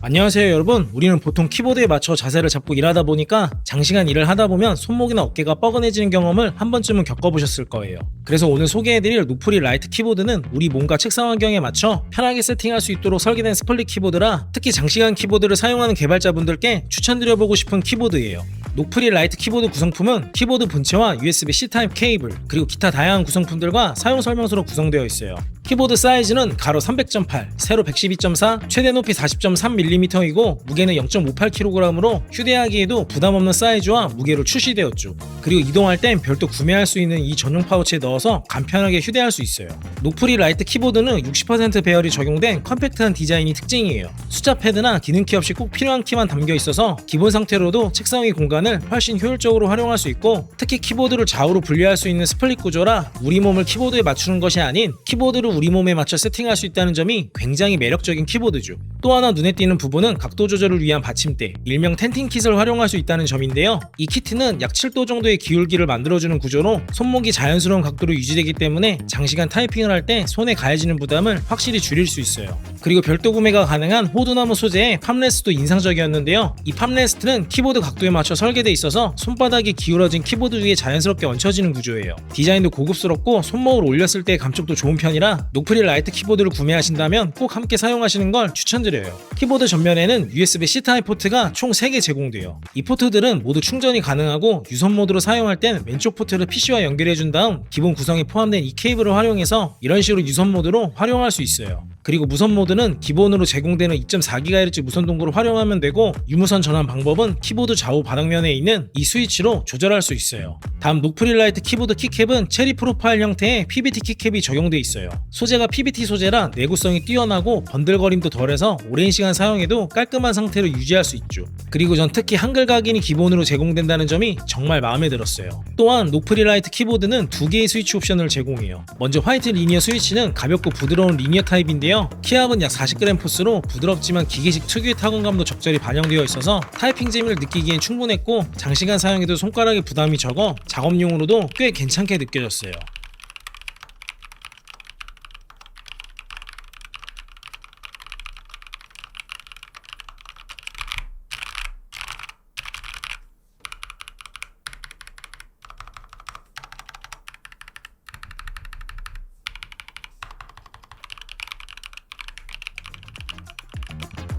안녕하세요 여러분. 우리는 보통 키보드에 맞춰 자세를 잡고 일하다 보니까 장시간 일을 하다 보면 손목이나 어깨가 뻐근해지는 경험을 한 번쯤은 겪어보셨을 거예요. 그래서 오늘 소개해드릴 노프리 라이트 키보드는 우리 몸과 책상 환경에 맞춰 편하게 세팅할 수 있도록 설계된 스플릿 키보드라 특히 장시간 키보드를 사용하는 개발자분들께 추천드려보고 싶은 키보드예요. 노프리 라이트 키보드 구성품은 키보드 본체와 USB-C 타입 케이블 그리고 기타 다양한 구성품들과 사용 설명서로 구성되어 있어요. 키보드 사이즈는 가로 300.8, 세로 112.4, 최대 높이 40.3mm이고 무게는 0.58kg으로 휴대하기에도 부담없는 사이즈와 무게로 출시되었죠. 그리고 이동할 땐 별도 구매할 수 있는 이 전용 파우치에 넣어서 간편하게 휴대할 수 있어요. 노프리 라이트 키보드는 60% 배열이 적용된 컴팩트한 디자인이 특징이에요. 숫자 패드나 기능키 없이 꼭 필요한 키만 담겨 있어서 기본 상태로도 책상 위 공간을 훨씬 효율적으로 활용할 수 있고 특히 키보드를 좌우로 분리할 수 있는 스플릿 구조라 우리 몸을 키보드에 맞추는 것이 아닌 키보드를 우리 몸에 맞춰 세팅할 수 있다는 점이 굉장히 매력적인 키보드죠. 또 하나 눈에 띄는 부분은 각도 조절을 위한 받침대, 일명 텐팅 킷을 활용할 수 있다는 점인데요. 이 키트는 약 7도 정도의 기울기를 만들어주는 구조로 손목이 자연스러운 각도로 유지되기 때문에 장시간 타이핑을 할 때 손에 가해지는 부담을 확실히 줄일 수 있어요. 그리고 별도 구매가 가능한 호두나무 소재의 팜레스트도 인상적이었는데요. 이 팜레스트는 키보드 각도에 맞춰 설계되어 있어서 손바닥이 기울어진 키보드 위에 자연스럽게 얹혀지는 구조예요. 디자인도 고급스럽고 손목을 올렸을 때의 감촉도 좋은 편이라 노프리 라이트 키보드를 구매하신다면 꼭 함께 사용하시는 걸 추천드려요. 키보드 전면에는 USB-C 타입 포트가 총 3개 제공돼요. 이 포트들은 모두 충전이 가능하고 유선 모드로 사용할 땐 왼쪽 포트를 PC와 연결해준 다음 기본 구성에 포함된 이 케이블을 활용해서 이런 식으로 유선 모드로 활용할 수 있어요. 그리고 무선 모드는 기본으로 제공되는 2.4GHz 무선 동굴을 활용하면 되고 유무선 전환 방법은 키보드 좌우 바닥면에 있는 이 스위치로 조절할 수 있어요. 다음 노프리 라이트 키보드 키캡은 체리 프로파일 형태의 PBT 키캡이 적용돼 있어요. 소재가 PBT 소재라 내구성이 뛰어나고 번들거림도 덜해서 오랜 시간 사용해도 깔끔한 상태로 유지할 수 있죠. 그리고 전 특히 한글 각인이 기본으로 제공된다는 점이 정말 마음에 들었어요. 또한 노프리 라이트 키보드는 2개의 스위치 옵션을 제공해요. 먼저 화이트 리니어 스위치는 가볍고 부드러운 리니어 타입인데요. 키압은 약 40g 포스로 부드럽지만 기계식 특유의 타건감도 적절히 반영되어 있어서 타이핑 재미를 느끼기엔 충분했고 장시간 사용해도 손가락에 부담이 적어 작업용으로도 꽤 괜찮게 느껴졌어요.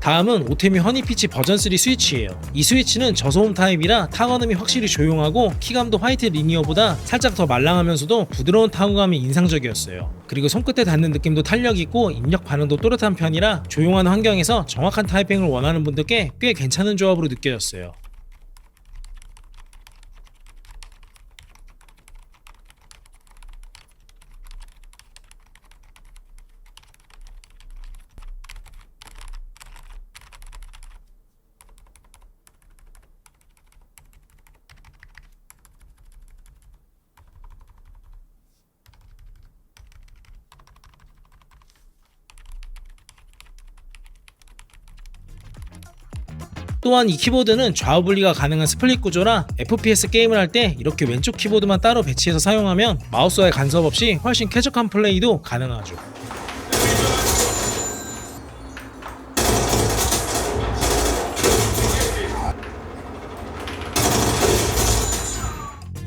다음은 오테미 허니피치 버전3 스위치예요. 이 스위치는 저소음 타입이라 타건음이 확실히 조용하고 키감도 화이트 리니어보다 살짝 더 말랑하면서도 부드러운 타건감이 인상적이었어요. 그리고 손끝에 닿는 느낌도 탄력있고 입력 반응도 또렷한 편이라 조용한 환경에서 정확한 타이핑을 원하는 분들께 꽤 괜찮은 조합으로 느껴졌어요. 또한 이 키보드는 좌우 분리가 가능한 스플릿 구조라 FPS 게임을 할 때 이렇게 왼쪽 키보드만 따로 배치해서 사용하면 마우스와의 간섭 없이 훨씬 쾌적한 플레이도 가능하죠.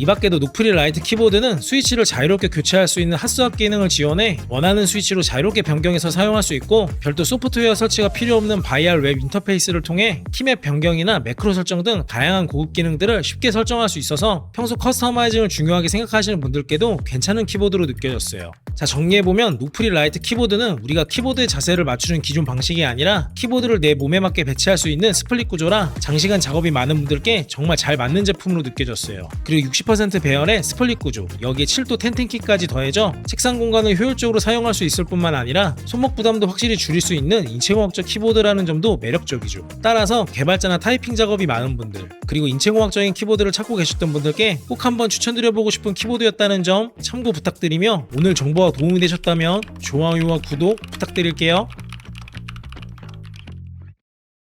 이 밖에도 노프리 라이트 키보드는 스위치를 자유롭게 교체할 수 있는 핫스왑 기능을 지원해 원하는 스위치로 자유롭게 변경해서 사용할 수 있고 별도 소프트웨어 설치가 필요 없는 바이알 웹 인터페이스를 통해 키맵 변경이나 매크로 설정 등 다양한 고급 기능들을 쉽게 설정할 수 있어서 평소 커스터마이징을 중요하게 생각하시는 분들께도 괜찮은 키보드로 느껴졌어요. 자, 정리해보면 노프리 라이트 키보드는 우리가 키보드의 자세를 맞추는 기존 방식이 아니라 키보드를 내 몸에 맞게 배치할 수 있는 스플릿 구조라 장시간 작업이 많은 분들께 정말 잘 맞는 제품으로 느껴졌어요. 그리고 60% 배열의 스플릿 구조, 여기에 7도 텐팅키까지 더해져 책상 공간을 효율적으로 사용할 수 있을 뿐만 아니라 손목 부담도 확실히 줄일 수 있는 인체공학적 키보드라는 점도 매력적이죠. 따라서 개발자나 타이핑 작업이 많은 분들, 그리고 인체공학적인 키보드를 찾고 계셨던 분들께 꼭 한번 추천드려보고 싶은 키보드였다는 점 참고 부탁드리며 오늘 정보가 도움이 되셨다면 좋아요와 구독 부탁드릴게요.